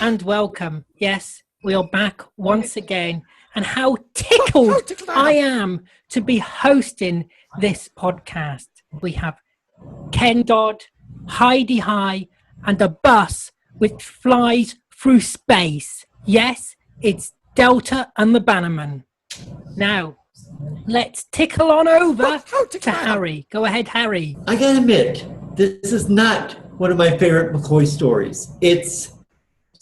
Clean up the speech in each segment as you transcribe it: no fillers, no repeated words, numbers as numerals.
and welcome. Yes, we are back once again. And how tickled I am to be hosting this podcast. We have Ken Dodd, Heidi High, and a bus which flies through space. Yes, it's Delta and the Bannermen. Now, let's tickle on over to Harry. Go ahead, Harry. I gotta admit, this is not one of my favorite McCoy stories. It's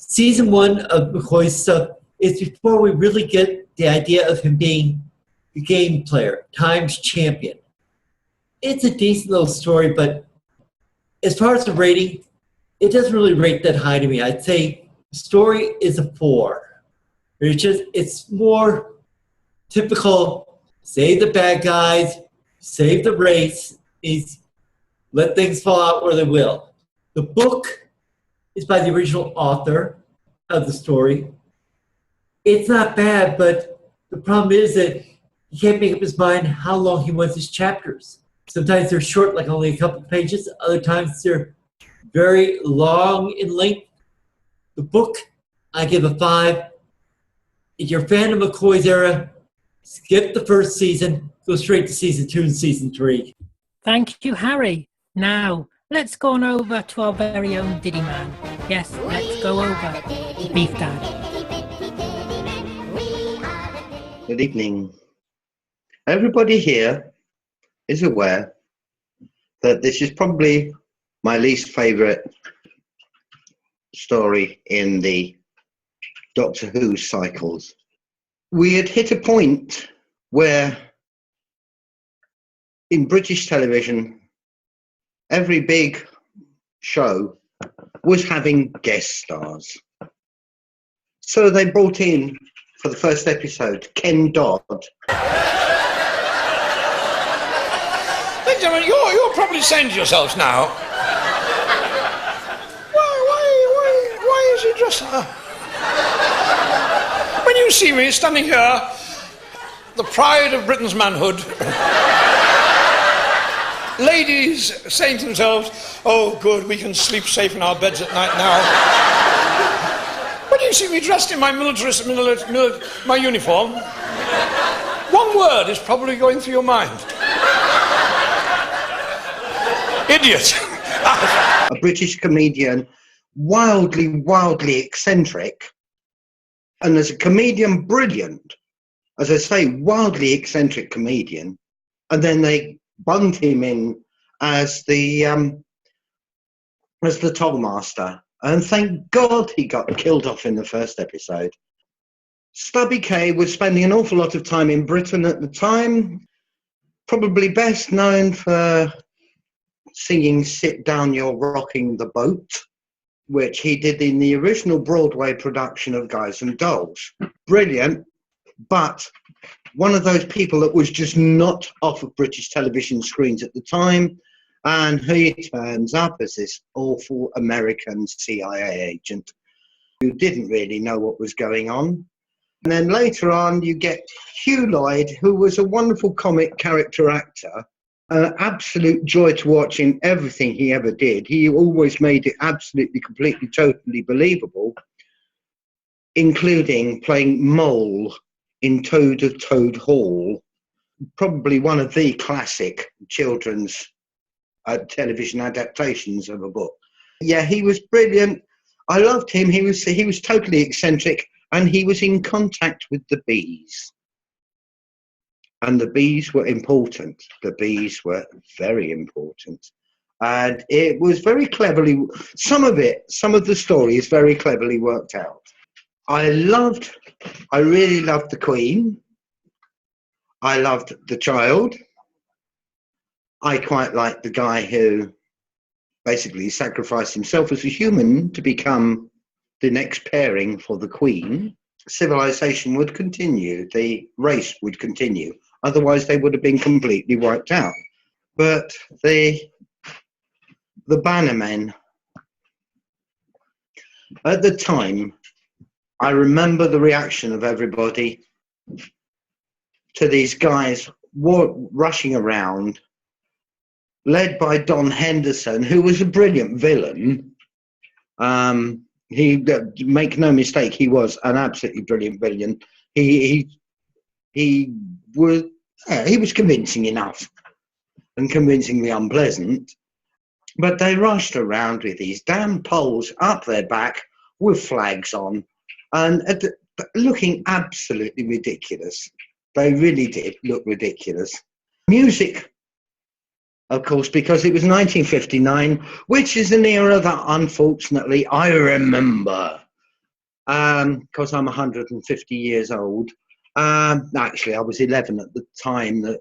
season 1 of McCoy's stuff. It's before we really get the idea of him being the game player, times champion. It's a decent little story, but as far as the rating, it doesn't really rate that high to me. I'd say the story is a 4. It's more typical, save the bad guys, save the race, let things fall out where they will. The book is by the original author of the story. It's not bad, but the problem is that he can't make up his mind how long he wants his chapters. Sometimes they're short, like only a couple pages. Other times they're very long in length. The book, I give a 5. If you're a fan of McCoy's era, skip the first season, go straight to season 2 and season 3. Thank you, Harry. Now, let's go on over to our very own Diddy Man. Yes, let's go over Beef Dad. Good evening. Everybody here is aware that this is probably my least favourite story in the Doctor Who cycles. We had hit a point where in British television, every big show was having guest stars. So they brought in, for the first episode, Ken Dodd. Benjamin, you're probably saying to yourselves now, why is he dressed like that? When you see me standing here, the pride of Britain's manhood, ladies saying to themselves, oh good, we can sleep safe in our beds at night now. When you see me dressed in my my uniform, one word is probably going through your mind. Idiot. A British comedian, wildly eccentric, and as a comedian, brilliant. As I say, wildly eccentric comedian, and then they bunged him in as the tollmaster, and thank God he got killed off in the first episode. Stubby K was spending an awful lot of time in Britain at the time, probably best known for singing Sit Down, You're Rocking the Boat, which he did in the original Broadway production of Guys and Dolls. Brilliant, but one of those people that was just not off of British television screens at the time, and he turns up as this awful American CIA agent who didn't really know what was going on. And then later on you get Hugh Lloyd, who was a wonderful comic character actor, an absolute joy to watch in everything he ever did. He always made it absolutely, completely, totally believable, including playing Mole in Toad of Toad Hall, probably one of the classic children's television adaptations of a book. Yeah, he was brilliant. I loved him. He was totally eccentric, and he was in contact with the bees. And the bees were important. The bees were very important. And it was very cleverly, some of the story is very cleverly worked out. I really loved the Queen. I loved the child. I quite liked the guy who basically sacrificed himself as a human to become the next pairing for the Queen. Civilization would continue, the race would continue. Otherwise, they would have been completely wiped out. But the Bannermen, at the time, I remember the reaction of everybody to these guys rushing around, led by Don Henderson, who was a brilliant villain. Make no mistake, he was an absolutely brilliant villain. He was convincing enough and convincingly unpleasant, but they rushed around with these damn poles up their back with flags on and looking absolutely ridiculous. They really did look ridiculous. Music, of course, because it was 1959, which is an era that unfortunately I remember, because I'm 150 years old. Actually, I was 11 at the time that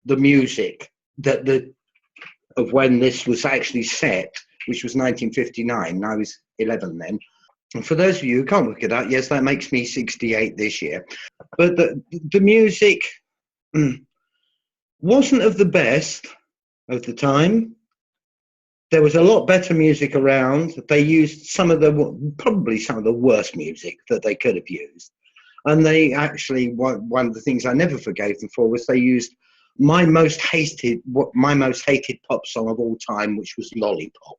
the music of when this was actually set, which was 1959. I was 11 then. And for those of you who can't work it out, yes, that makes me 68 this year. But the music wasn't of the best of the time. There was a lot better music around. They used probably some of the worst music that they could have used. And they actually, one of the things I never forgave them for was they used my most hated pop song of all time, which was Lollipop.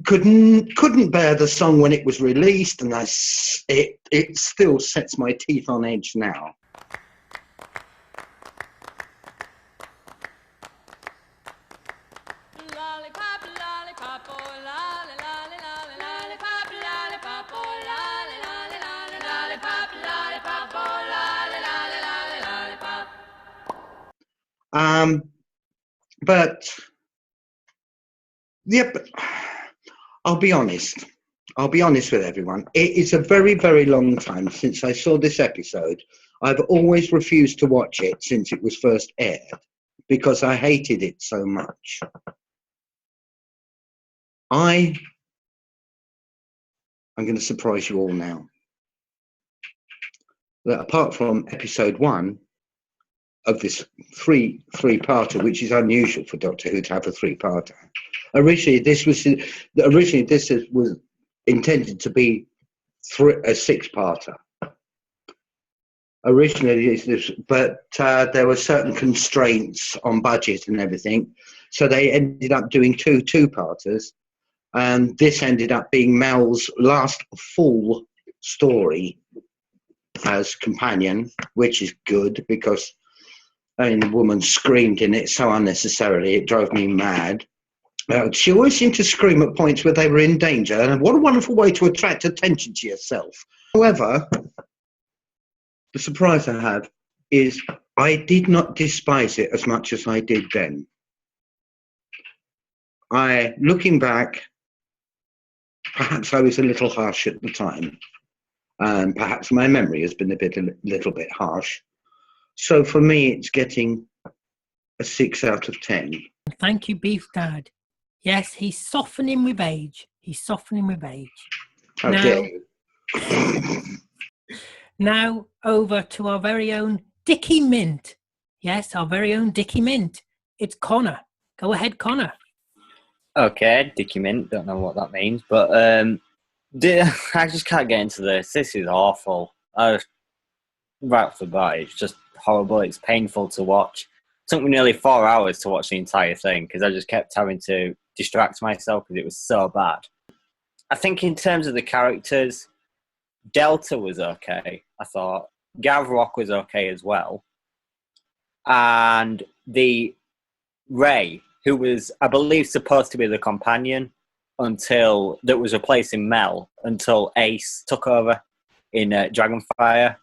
Couldn't bear the song when it was released, and it still sets my teeth on edge now. But I'll be honest with everyone. It is a very, very long time since I saw this episode. I've always refused to watch it since it was first aired because I hated it so much. I'm going to surprise you all now. That apart from episode 1 of this three-parter, which is unusual for Doctor Who to have a three-parter. Originally, this was intended to be a six-parter. But there were certain constraints on budget and everything, so they ended up doing two-parters, and this ended up being Mel's last full story as companion, which is good because the woman screamed in it so unnecessarily, it drove me mad. She always seemed to scream at points where they were in danger, and what a wonderful way to attract attention to yourself. However, the surprise I have is I did not despise it as much as I did then. Looking back, perhaps I was a little harsh at the time, and perhaps my memory has been a little bit harsh. So for me, it's getting a 6 out of 10. Thank you, Beef Dad. Yes, he's softening with age. How dare you. Now over to our very own Dickie Mint. Yes, our very own Dickie Mint. It's Connor. Go ahead, Connor. Okay, Dickie Mint. Don't know what that means, but I just can't get into this. This is awful. Right off the bat, it's just horrible. It's painful to watch. It took me nearly 4 hours to watch the entire thing because I just kept having to distract myself because it was so bad. I think in terms of the characters, Delta was okay. I thought Gavrock was okay as well. And the Ray, who was, I believe, supposed to be the companion that was replacing Mel until Ace took over in Dragonfire.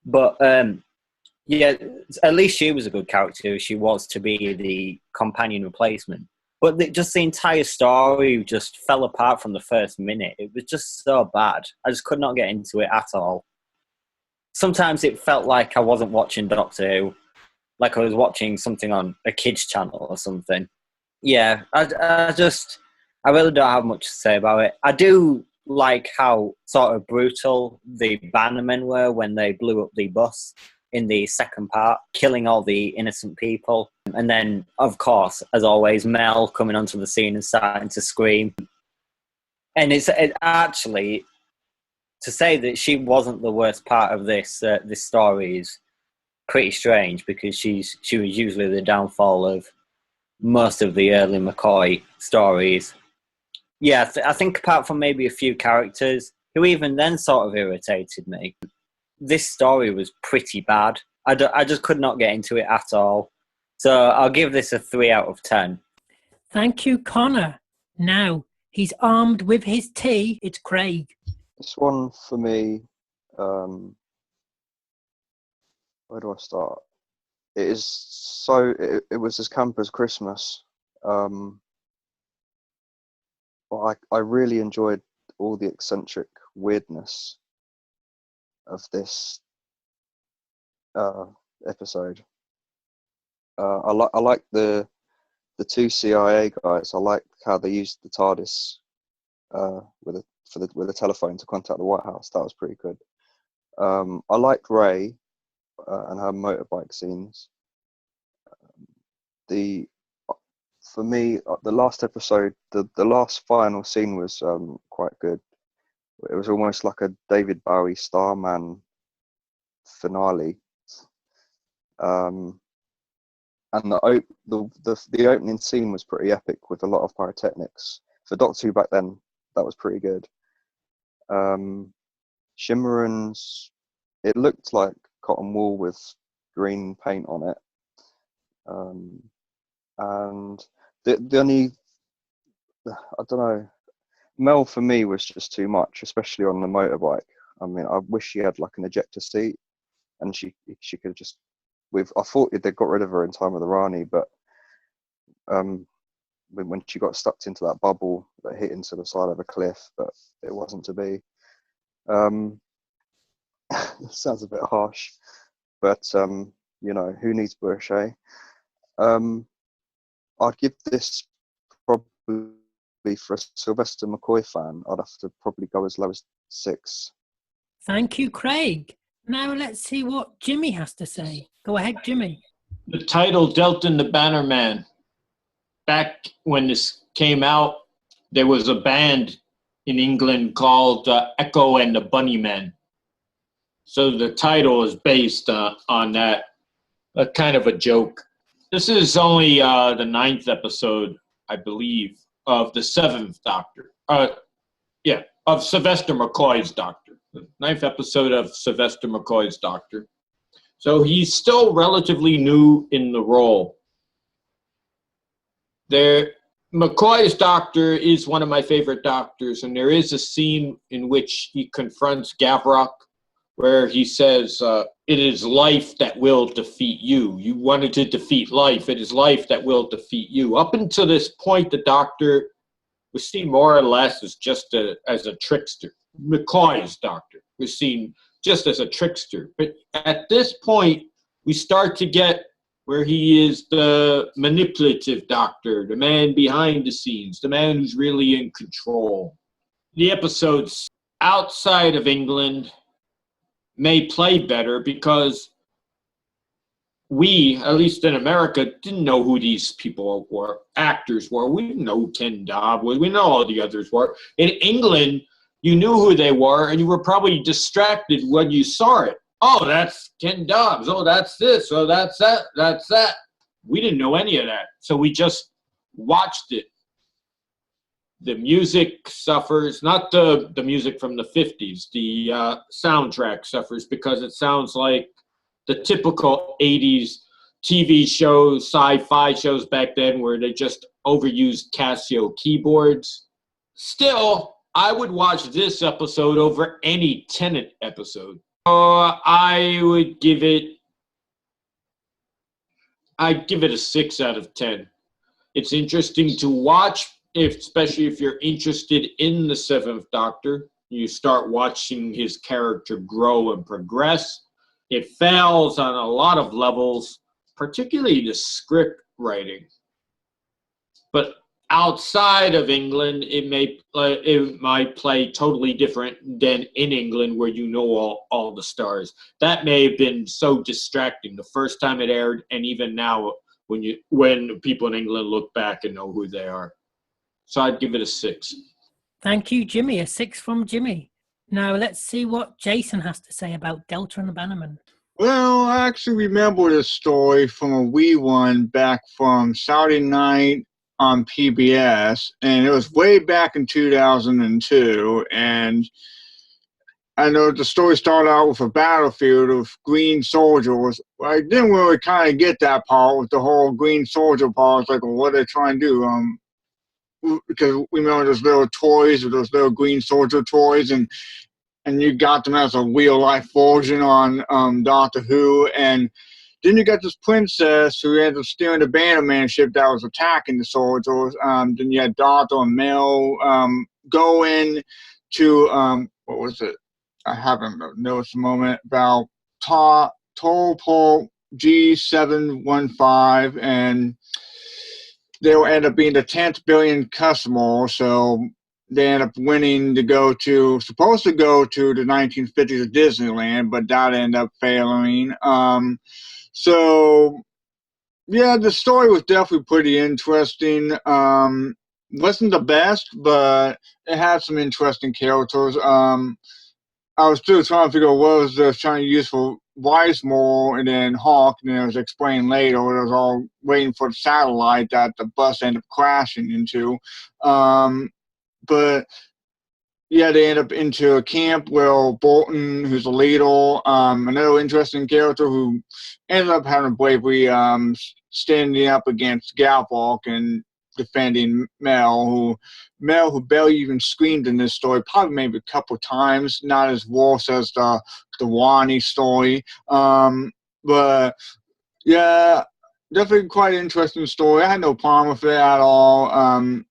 But yeah, at least she was a good character. She was to be the companion replacement. But just the entire story just fell apart from the first minute. It was just so bad. I just could not get into it at all. Sometimes it felt like I wasn't watching Doctor Who, like I was watching something on a kids' channel or something. Yeah, I just I really don't have much to say about it. I do like how sort of brutal the Bannermen were when they blew up the bus in the second part, killing all the innocent people. And then, of course, as always, Mel coming onto the scene and starting to scream. And it's actually, to say that she wasn't the worst part of this story is pretty strange, because she was usually the downfall of most of the early McCoy stories. Yeah, I think apart from maybe a few characters who even then sort of irritated me, this story was pretty bad. I just could not get into it at all. So I'll give this a 3 out of 10. Thank you, Connor. Now, he's armed with his tea. It's Craig. This one for me, where do I start? It is so, it was as camp as Christmas. But I really enjoyed all the eccentric weirdness of this episode. I like the two CIA guys. I like how they used the TARDIS with a telephone to contact the White House. That was pretty good. I liked Ray and her motorbike scenes. For me, the last episode, the last final scene was quite good. It was almost like a David Bowie Starman finale. And the opening scene was pretty epic with a lot of pyrotechnics. For Doctor Who back then, that was pretty good. Shimmeran's, it looked like cotton wool with green paint on it. And the only, I don't know, Mel for me was just too much, especially on the motorbike. I mean, I wish she had like an ejector seat, and she could just. I thought they got rid of her in Time of the Rani, but when she got stuck into that bubble that hit into the side of a cliff, but it wasn't to be. It sounds a bit harsh, but you know, who needs Bush, eh? I'd give this probably, for a Sylvester McCoy fan, I'd have to probably go as low as 6. Thank you, Craig. Now let's see what Jimmy has to say. Go ahead, Jimmy. The title, Delton the Bannerman. Back when this came out, there was a band in England called Echo and the Bunnymen. So the title is based on that, a kind of a joke. This is only the 9th episode, I believe, of the 7th Doctor. Of Sylvester McCoy's Doctor. The 9th episode of Sylvester McCoy's Doctor. So he's still relatively new in the role. McCoy's Doctor is one of my favorite Doctors, and there is a scene in which he confronts Gavrock, where he says, it is life that will defeat you. You wanted to defeat life. It is life that will defeat you. Up until this point, the Doctor was seen more or less as just as a trickster. McCoy's Doctor was seen just as a trickster. But at this point, we start to get where he is the manipulative Doctor, the man behind the scenes, the man who's really in control. The episodes outside of England may play better because we, at least in America, didn't know who these people were, actors were. We didn't know who Ken Dodd was. We know all the others were. In England, you knew who they were, and you were probably distracted when you saw it. Oh, that's Ken Dobbs. Oh, that's this. Oh, that's that. That's that. We didn't know any of that, so we just watched it. The music suffers, not the music from the 50s. The soundtrack suffers because it sounds like the typical 80s TV shows, sci-fi shows back then where they just overused Casio keyboards. Still, I would watch this episode over any Tennant episode. I'd give it a 6 out of 10. It's interesting to watch, especially if you're interested in the 7th Doctor. You start watching his character grow and progress. It fails on a lot of levels, particularly the script writing. But outside of England, it might play totally different than in England, where you know all the stars. That may have been so distracting the first time it aired, and even now when people in England look back and know who they are. So I'd give it a 6. Thank you, Jimmy. A 6 from Jimmy. Now let's see what Jason has to say about Delta and the Bannermen. Well, I actually remember this story from a wee one back from Saturday night on PBS, and it was way back in 2002. And I know the story started out with a battlefield of green soldiers. I didn't really kind of get that part with the whole green soldier part. It's like, well, what are they trying to do? Because we remember those little toys, those little green soldier toys, and you got them as a real life version on Doctor Who. And then you got this princess who ended up steering the Bannerman ship that was attacking the soldiers. Then you had Doctor and Mel go in to, what was it? I haven't noticed a moment about Tolpol G715, and they'll end up being the 10th billion customer, so they end up winning supposed to go to the 1950s of Disneyland, but that ended up failing. So, yeah, the story was definitely pretty interesting. Wasn't the best, but it had some interesting characters. I was still trying to figure out what was they trying to use for Weismore and then Hawk, and then it was explained later. It was all waiting for the satellite that the bus ended up crashing into. But yeah, they end up into a camp where Bolton, who's the leader, another interesting character who ended up having bravery standing up against Galvok and defending Mel, who barely even screamed in this story, probably maybe a couple times, not as worse as the Wani story. But yeah, definitely quite an interesting story. I had no problem with it at all.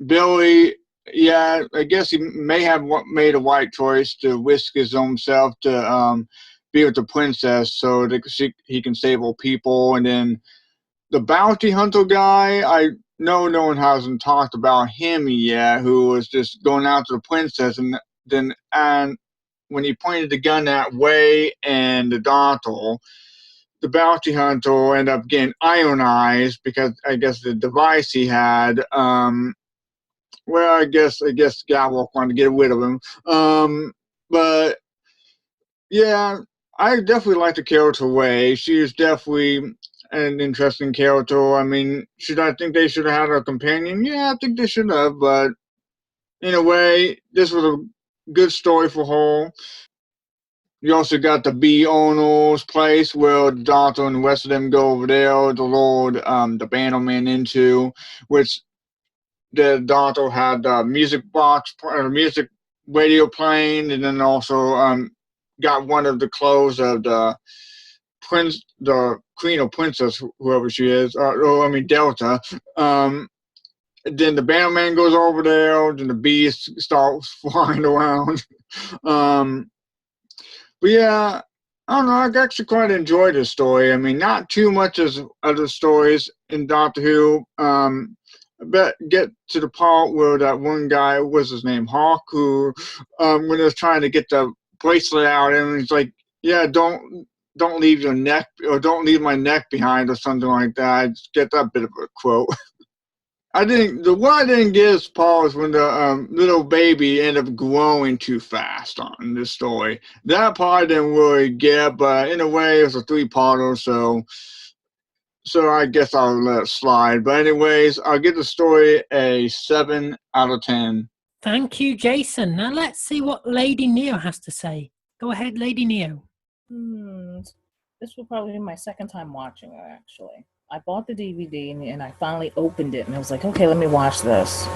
Billy, yeah, I guess he may have made a right choice to risk his own self to be with the princess so that he can save all people. And then the bounty hunter guy, I know no one hasn't talked about him yet, who was just going after the princess, and then when he pointed the gun that way and the doctor, the bounty hunter ended up getting ionized because I guess the device he had, well, I guess Galvok wanted to get rid of him. But yeah, I definitely like the character Ray. She is definitely an interesting character. I mean, I think they should have had a companion? Yeah, I think they should have, but in a way, this was a good story for her. You also got the bee owner's place where the doctor and the rest of them go over there to load the Bannermen into, which the doctor had the music music radio playing, and then also got one of the clothes of the queen or princess, whoever she is, Delta. Then the Bannerman goes over there, then the bees start flying around. But yeah, I don't know, I actually quite enjoyed this story. I mean, not too much as other stories in Doctor Who. But get to the part where that one guy, what's his name, Hawk, who, when he was trying to get the bracelet out, and he's like, yeah, don't leave your neck, or don't leave my neck behind, or something like that. I just get that bit of a quote. What I didn't get is Paul is when the little baby ended up growing too fast on this story. That part I didn't really get, but in a way it was a 3-parter, so I guess I'll let it slide. But anyways, I'll give the story a 7 out of 10. Thank you, Jason. Now let's see what Lady Neo has to say. Go ahead, Lady Neo. This will probably be my second time watching it, actually. I bought the DVD and I finally opened it and I was like, okay, let me watch this.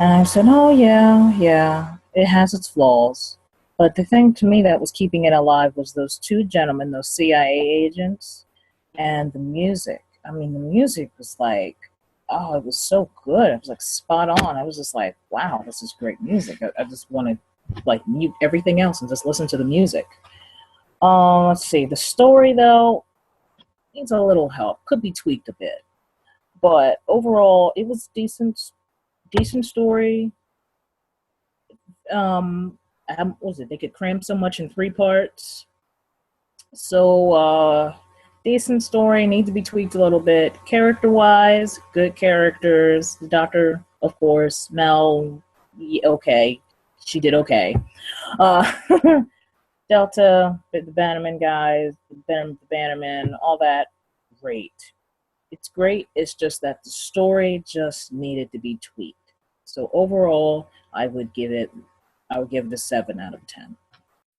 And I said, oh, yeah, it has its flaws. But the thing to me that was keeping it alive was those two gentlemen, those CIA agents, and the music. I mean, the music was like, oh, it was so good. It was like spot on. I was just like, wow, this is great music. I just want to like mute everything else and just listen to the music. Let's see. The story, though, needs a little help. Could be tweaked a bit. But overall, it was decent. decent story. What was it? They could cram so much in 3 parts. So, decent story, need to be tweaked a little bit. Character-wise, good characters. The Doctor, of course. Mel, okay. She did okay. Delta, the Bannerman guys, the Bannermen, all that, great. It's great. It's just that the story just needed to be tweaked. So overall, I would give it a 7 out of 10.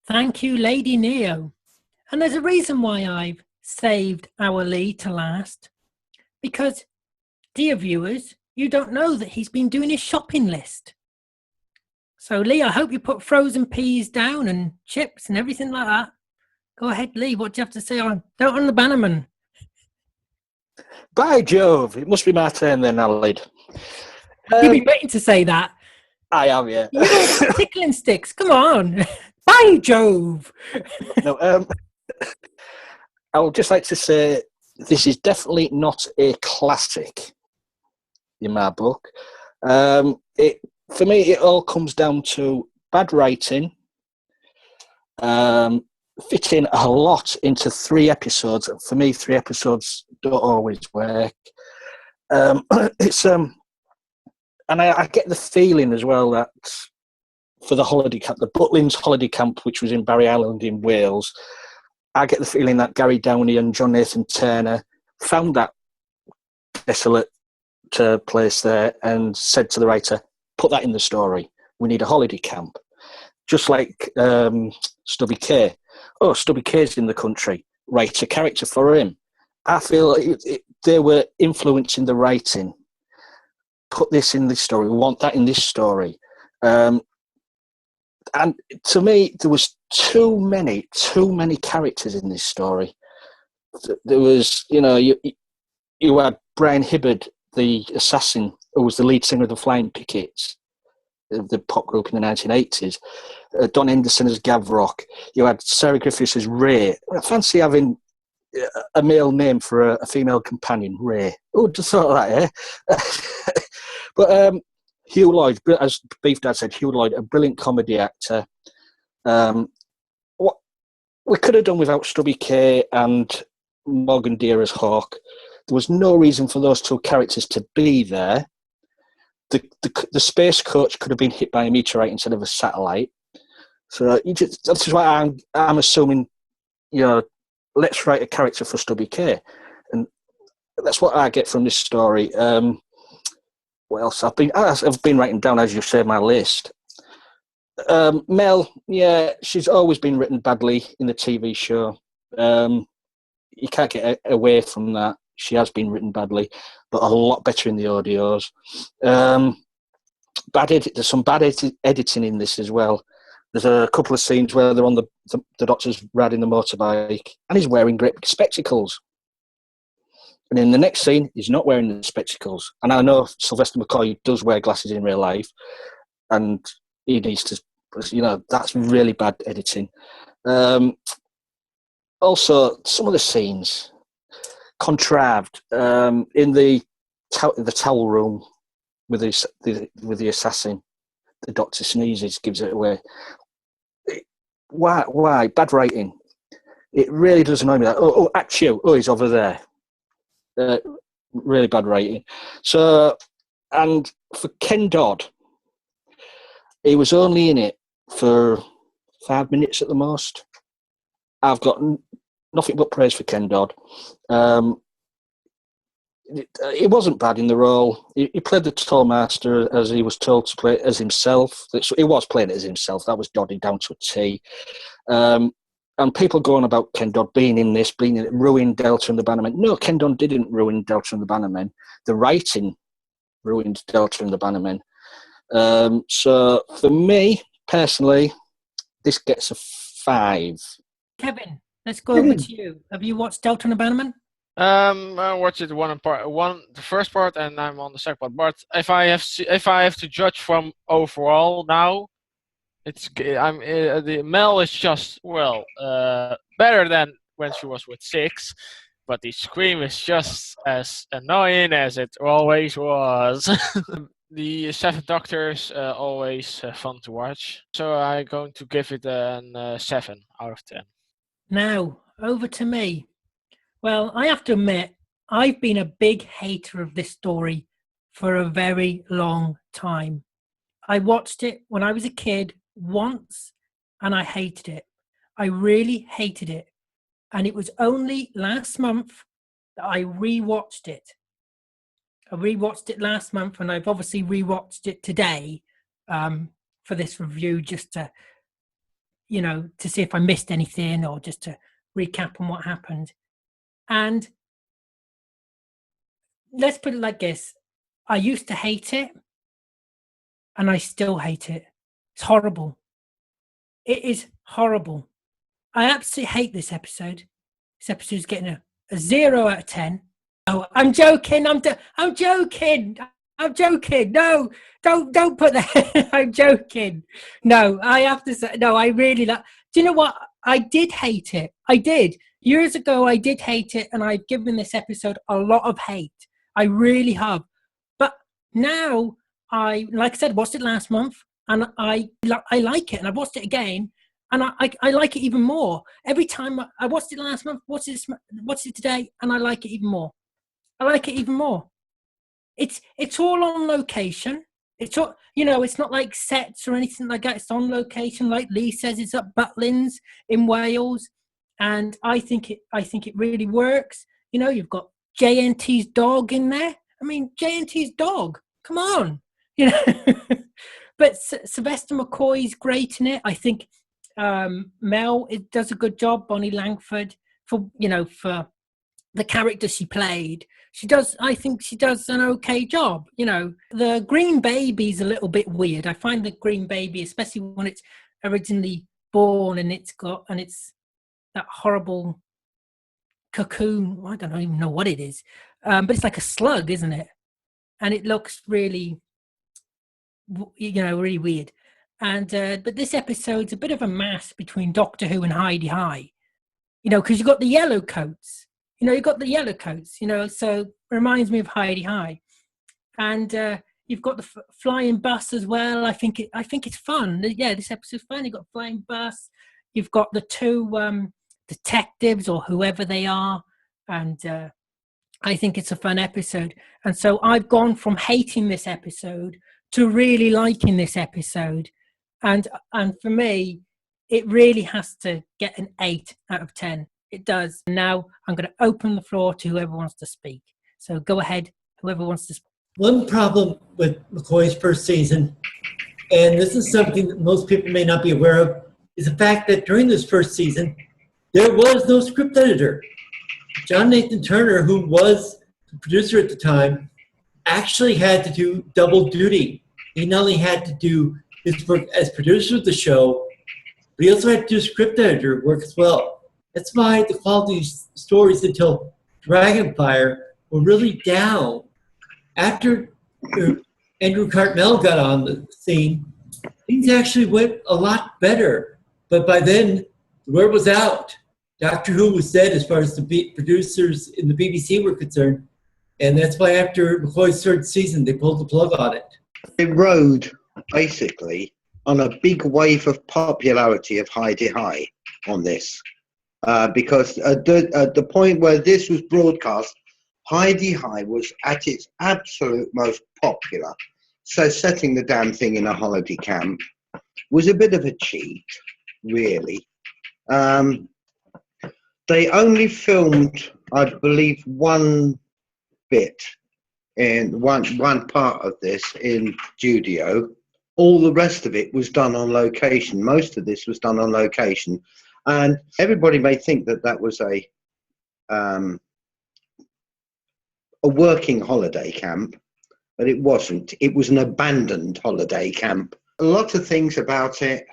Thank you, Lady Neo. And there's a reason why I've saved our Lee to last. Because, dear viewers, you don't know that he's been doing his shopping list. So, Lee, I hope you put frozen peas down and chips and everything like that. Go ahead, Lee. What do you have to say on the Bannerman? By Jove, it must be my turn then, Alid. You've been waiting to say that. I am, yeah. You know, tickling sticks. Come on. By Jove. No, I would just like to say this is definitely not a classic in my book. For me, it all comes down to bad writing, fitting a lot into 3 episodes. For me, 3 episodes don't always work. And I get the feeling as well that for the holiday camp, the Butlins holiday camp, which was in Barry Island in Wales, I get the feeling that Gary Downey and John Nathan Turner found that desolate place there and said to the writer, put that in the story. We need a holiday camp. Just like Stubby K. Oh, Stubby K's in the country. Write a character for him. I feel they were influencing the writing. Put this in this story. We want that in this story. And to me, there was too many characters in this story. There was, you had Brian Hibbard, the assassin, who was the lead singer of the Flying Pickets, the pop group in the 1980s. Don Henderson as Gavrock. You had Sarah Griffiths as Ray. I fancy having a male name for a female companion, Ray. Oh, just thought of that, eh? But Hugh Lloyd, as Beef Dad said, Hugh Lloyd, a brilliant comedy actor. What we could have done without Stubby K and Morgan Deere as Hawk. There was no reason for those 2 characters to be there. The space coach could have been hit by a meteorite instead of a satellite. So that's why I'm assuming, let's write a character for Stubby K, and that's what I get from this story. What else? I've been writing down, as you say, my list. Mel, yeah, she's always been written badly in the TV show. You can't get away from that. She has been written badly, but a lot better in the audios. There's some bad editing in this as well. There's a couple of scenes where they're on the Doctor's riding the motorbike and he's wearing great big spectacles. And in the next scene, he's not wearing the spectacles. And I know Sylvester McCoy does wear glasses in real life, and he needs to, that's really bad editing. Also, some of the scenes, contrived, in the towel room with the assassin, the Doctor sneezes, gives it away. Why? Bad writing. It really does annoy me. That, achoo, he's over there. Really bad writing. So, and for Ken Dodd, he was only in it for 5 minutes at the most. I've got nothing but praise for Ken Dodd. He wasn't bad in the role. He played the Tollmaster as he was told to play as himself. He was playing it as himself. That was Doddy down to a T. And people going about Ken Dodd being in this, ruined Delta and the Bannermen. No, Ken Dodd didn't ruin Delta and the Bannermen. The writing ruined Delta and the Bannermen. So for me, personally, this gets a 5. Kevin, let's go over to you. Have you watched Delta and the Bannermen? I watched it the first part, and I'm on the second part. But if I have to judge from overall now, the Mel is just better than when she was with Six, but the Scream is just as annoying as it always was. the Seven Doctors always fun to watch. So I'm going to give it a 7 out of 10. Now, over to me. Well, I have to admit, I've been a big hater of this story for a very long time. I watched it when I was a kid once and I hated it. I really hated it. And it was only last month that I rewatched it. I rewatched it last month and I've obviously rewatched it today for this review just to, to see if I missed anything or just to recap on what happened. And let's put it like this. I used to hate it and I still hate it. It's horrible. It is horrible. I absolutely hate this episode. This episode's getting a 0 out of 10. Oh, I'm joking. I'm joking. I'm joking. No, don't put that. I'm joking. No, I have to say, no, I really like. Do you know what? I did hate it. I did. Years ago, I did hate it, and I've given this episode a lot of hate. I really have. But now, like I said, watched it last month, and I like it, and I watched it again, and I like it even more. Every time I watched it last month, watched it today, and I like it even more. I like it even more. It's all on location. It's all, it's not like sets or anything like that. It's on location, like Lee says. It's at Butlins in Wales, and I think it really works. You've got JNT's dog in there. I mean, JNT's dog. Come on, But Sylvester McCoy's great in it. I think Mel does a good job. Bonnie Langford for the character she played. I think she does an okay job. The green baby's a little bit weird. I find the green baby, especially when it's originally born and it's that horrible cocoon. I don't even know what it is. But it's like a slug, isn't it? And it looks really, really weird. And but this episode's a bit of a mass between Doctor Who and Heidi High. Because you've got the yellow coats. You've got the yellow coats, so it reminds me of Heidi High. And you've got the flying bus as well. I think it's fun. Yeah, this episode's fun. You've got a flying bus. You've got the two detectives or whoever they are. And I think it's a fun episode. And so I've gone from hating this episode to really liking this episode. And for me, it really has to get an 8 out of 10. It does. Now I'm going to open the floor to whoever wants to speak. So go ahead, whoever wants to speak. One problem with McCoy's first season, and this is something that most people may not be aware of, is the fact that during this first season, there was no script editor. John Nathan Turner, who was the producer at the time, actually had to do double duty. He not only had to do his work as producer of the show, but he also had to do script editor work as well. That's why the quality stories until Dragonfire were really down. After Andrew Cartmel got on the scene, things actually went a lot better. But by then, the word was out. Doctor Who was dead as far as the producers in the BBC were concerned. And that's why after McCoy's third season, they pulled the plug on it. It rode, basically, on a big wave of popularity of Heidi High on this. Because at the point where this was broadcast, Heidi High was at its absolute most popular. So setting the damn thing in a holiday camp was a bit of a cheat, really. They only filmed, I believe, one bit in one part of this in studio. All the rest of it was done on location. Most of this was done on location. And everybody may think that that was a working holiday camp, but it wasn't. It was an abandoned holiday camp. A lot of things about it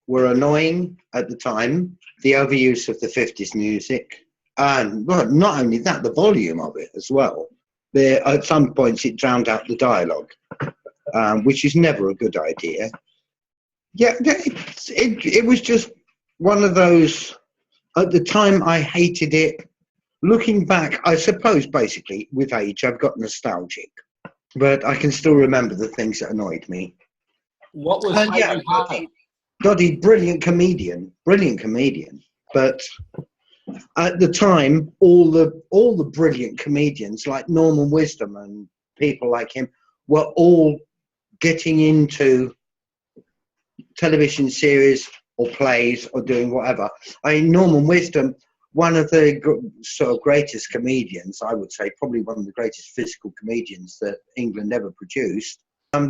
were annoying at the time. The overuse of the 50s music. And well, not only that, the volume of it as well. At some points, it drowned out the dialogue, which is never a good idea. Yeah, it was just one of those, at the time I hated it. Looking back, I suppose basically with age I've got nostalgic. but I can still remember the things that annoyed me. What was Yeah, Heidi High? Doddy, brilliant comedian. But at the time, all the brilliant comedians like Norman Wisdom and people like him were all getting into television series or plays or doing whatever. I mean, Norman Wisdom, one of the sort of greatest comedians, I would say, probably one of the greatest physical comedians that England ever produced,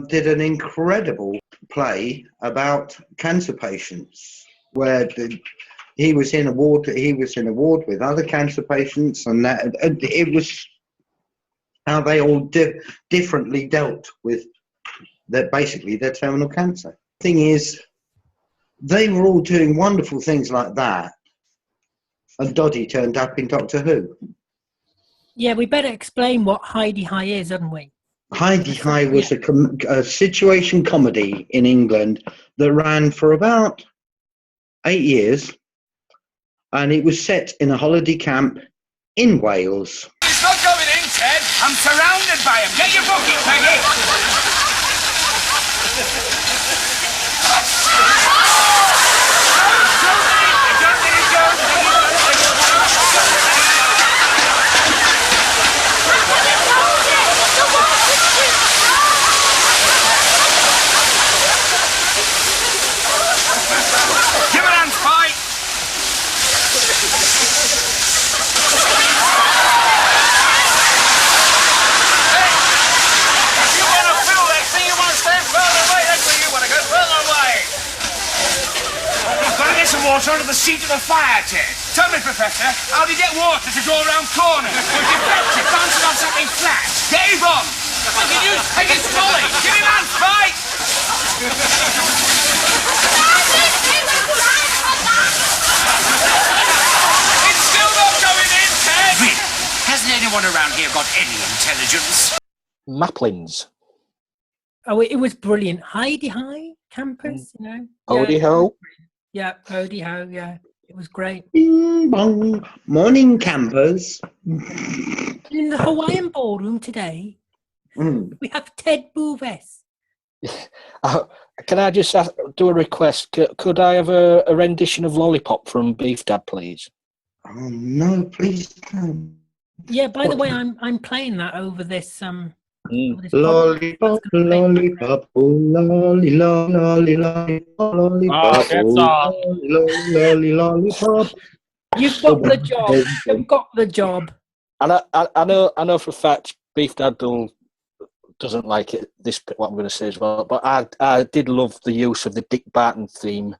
did an incredible play about cancer patients, where he was in a ward with other cancer patients, and it was how they all differently dealt with their terminal cancer. Thing is, they were all doing wonderful things like that, and Doddy turned up in Doctor Who. Yeah, we better explain what Heidi High is, haven't we? Heidi High was a situation comedy in England that ran for about 8 years, and it was set in a holiday camp in Wales. It's not going in, Ted. I'm surrounded by him. Get your bucket, Peggy. Give it on, Spike. Some water under the seat of the fire, Ted. Tell me, Professor, how do you get water to go around corners? Deflect it, bounce it on something flat. Get him on! You can use Peggy's trolley. Give him hand, Spike! It's still not going in, Ted! Really? Hasn't anyone around here got any intelligence? Maplins. Oh, it was brilliant. Heidi High campus, you know. Howdy ho. Yeah, Howdy Ho, yeah. It was great. Bing bong. Morning, campers. In the Hawaiian ballroom today, we have Ted Bouves. Can I just do a request? Could I have a rendition of Lollipop from Beef Dad, please? Oh, no, please don't. Yeah, by the way, I'm playing that over this Lollipop, lollipop, oh, lolly, lolly, lollipop, lollipop, oh, lolly, lollipop. You've got the job. You've got the job. And I know for a fact Beef Dad doesn't like it. This bit, what I'm going to say as well. But I did love the use of the Dick Barton theme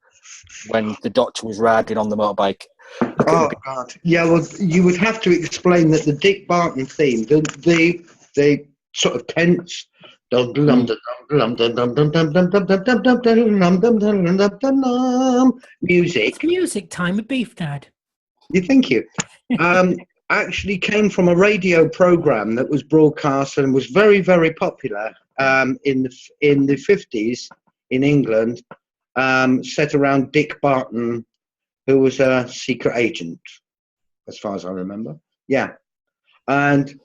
when the Doctor was riding on the motorbike. Oh God! Yeah, well, you would have to explain that the Dick Barton theme, the sort of tense music. It's music time with Beef Dad. Thank you. Actually came from a radio program that was broadcast and was very, very popular in the 50s in England, set around Dick Barton, who was a secret agent, as far as I remember. Yeah. And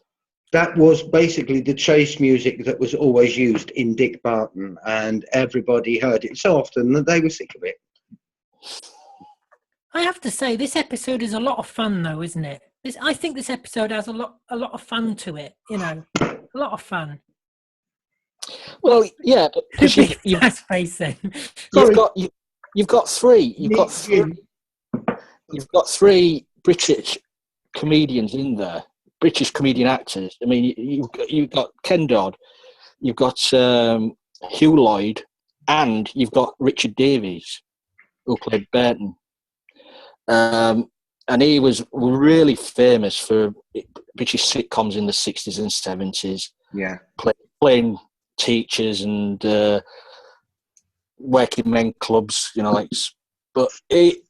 that was basically the chase music that was always used in Dick Barton, and everybody heard it so often that they were sick of it. I have to say, this episode is a lot of fun, though, isn't it? I think this episode has a lot of fun to it. You know, a lot of fun. Well, yeah, because that's facing. You've got three British comedians in there. British comedian actors. I mean, you've got Ken Dodd, you've got Hugh Lloyd, and you've got Richard Davies, who played Burton. And he was really famous for British sitcoms in the 60s and 70s. Yeah. Playing teachers and working men clubs, you know, but he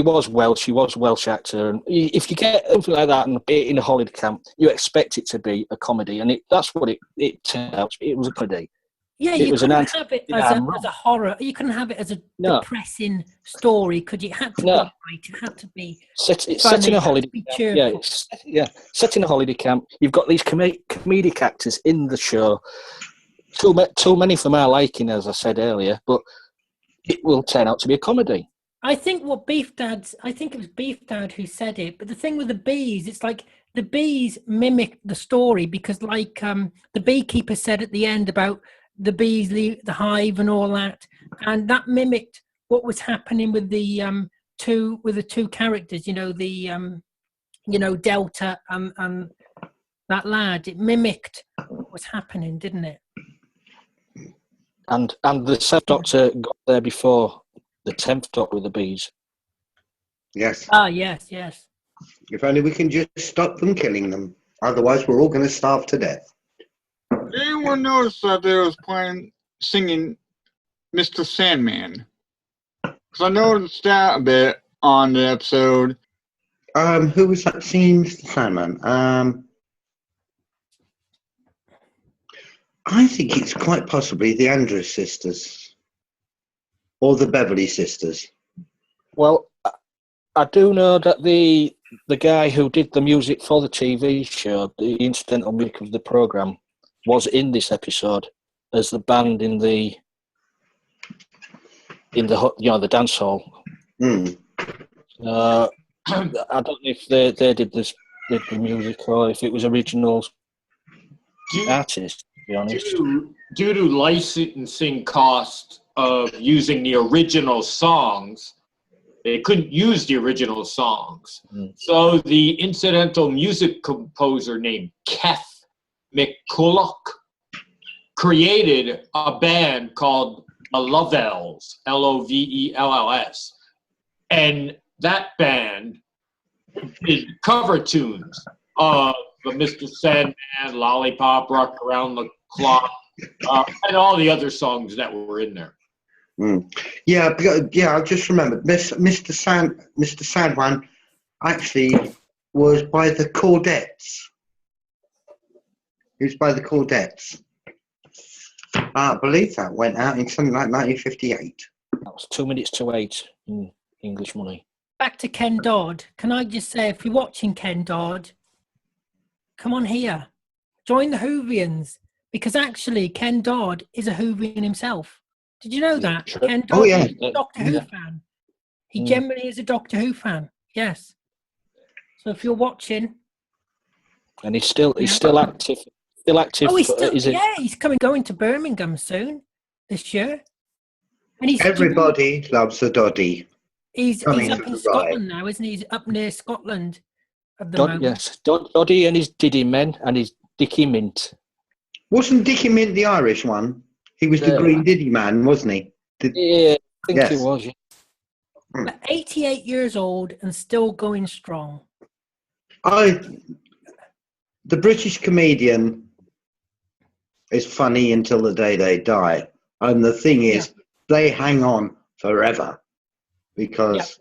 was Welsh. He was a Welsh actor, and if you get something like that in a holiday camp, you expect it to be a comedy, and that's what it turned out. It was a comedy. Yeah, It you was an couldn't have it as anti-Vietnam a horror. You couldn't have it as a No. depressing story, could you? It had to No. be light. It had to be It's funny. set in a It had holiday to be camp. cheerful. Set in a holiday camp. You've got these comedic actors in the show. Too many for my liking, as I said earlier, but it will turn out to be a comedy. I think it was Beef Dad who said it, but the thing with the bees, it's like the bees mimic the story because like the beekeeper said at the end about the bees leave the hive and all that, and that mimicked what was happening with the two characters, Delta and that lad. It mimicked what was happening, didn't it? And the 7th Doctor got there before the 10th Doctor with the bees. Yes. Ah, yes. If only we can just stop them killing them. Otherwise, we're all going to starve to death. Did anyone notice that they was singing Mr. Sandman? Because I noticed that a bit on the episode. Who was that singing Mr. Sandman? I think it's quite possibly the Andrews sisters or the Beverly sisters. Well, I do know that the guy who did the music for the TV show, the incidental music of the program, was in this episode as the band in the dance hall. Mm. I don't know if they did the music or if it was original artists. To be honest, due to licensing cost of using the original songs, they couldn't use the original songs. So the incidental music composer named Keith McCulloch created a band called the Lovells, Lovells. And that band did cover tunes of the Mr. Sandman, Lollipop, Rock Around the Clock, and all the other songs that were in there. Mm. Yeah, I just remembered. Mr. Sandman actually was by the Cordettes. He was by the Cordettes. I believe that went out in something like 1958. that was 2 minutes to 8 in English money. Back to Ken Dodd. Can I just say, if you're watching Ken Dodd, come on here. Join the Whovians. Because actually, Ken Dodd is a Whovian himself. Did you know that? True. Ken Dodd yeah. is a Doctor Who fan. He generally is a Doctor Who fan. Yes. So if you're watching... And he's still active. Still active. Oh, he's going to Birmingham soon this year. And Everybody loves a Doddy. He's up in Scotland now, isn't he? He's up near Scotland at the moment. Yes, Doddy and his Diddy Men and his Dicky Mint. Wasn't Dicky Mint the Irish one? He was the Green Diddy Man, wasn't he? I think he was. Yeah. But 88 years old and still going strong. The British comedian is funny until the day they die. And the thing is, they hang on forever. Because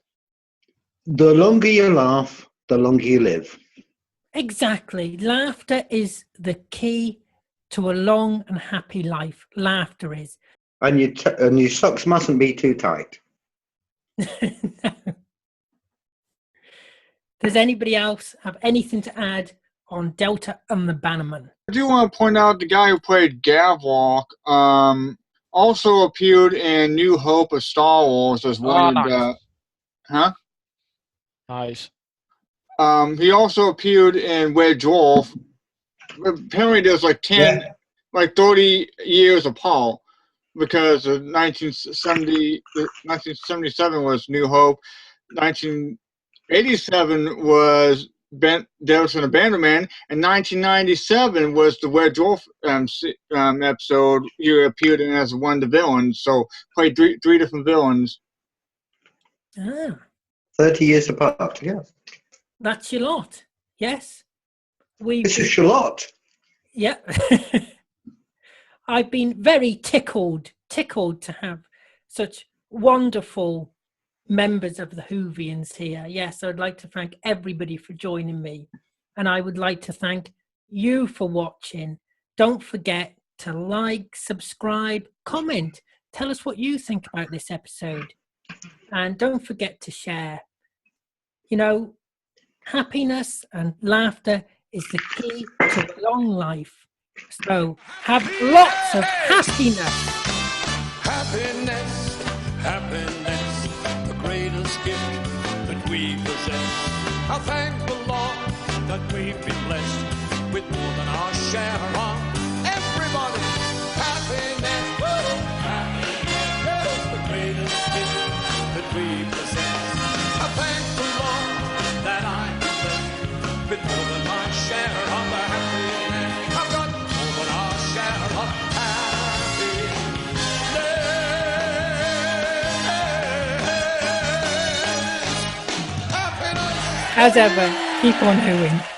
the longer you laugh, the longer you live. Exactly. Laughter is the key to a long and happy life. Laughter is. And your socks mustn't be too tight. Does anybody else have anything to add on Delta and the Bannermen? I do want to point out the guy who played Gavrock also appeared in New Hope of Star Wars as one of the... Huh? Nice. He also appeared in Red Dwarf. Apparently there's like 30 years apart because 1977 was New Hope, 1987 was Delta and the Bannermen, and 1997 was the Red Dwarf episode. He appeared in as one of the villains, so played three different villains. 30 years apart, yeah. That's your lot. Yes. It's a shallot. Yeah. I've been very tickled to have such wonderful members of the Whovians here. Yes, I'd like to thank everybody for joining me. And I would like to thank you for watching. Don't forget to like, subscribe, comment. Tell us what you think about this episode. And don't forget to share. You know, happiness and laughter is the key to a long life. So have lots of happiness. Happiness, happiness, the greatest gift that we possess. I thank the Lord that we've been blessed with more than our share of everybody. Happiness, woo! Happiness is the greatest gift that we possess. I thank the Lord that I'm blessed with more than my share of the happiness. I've got more than our share of As ever, keep on hooing.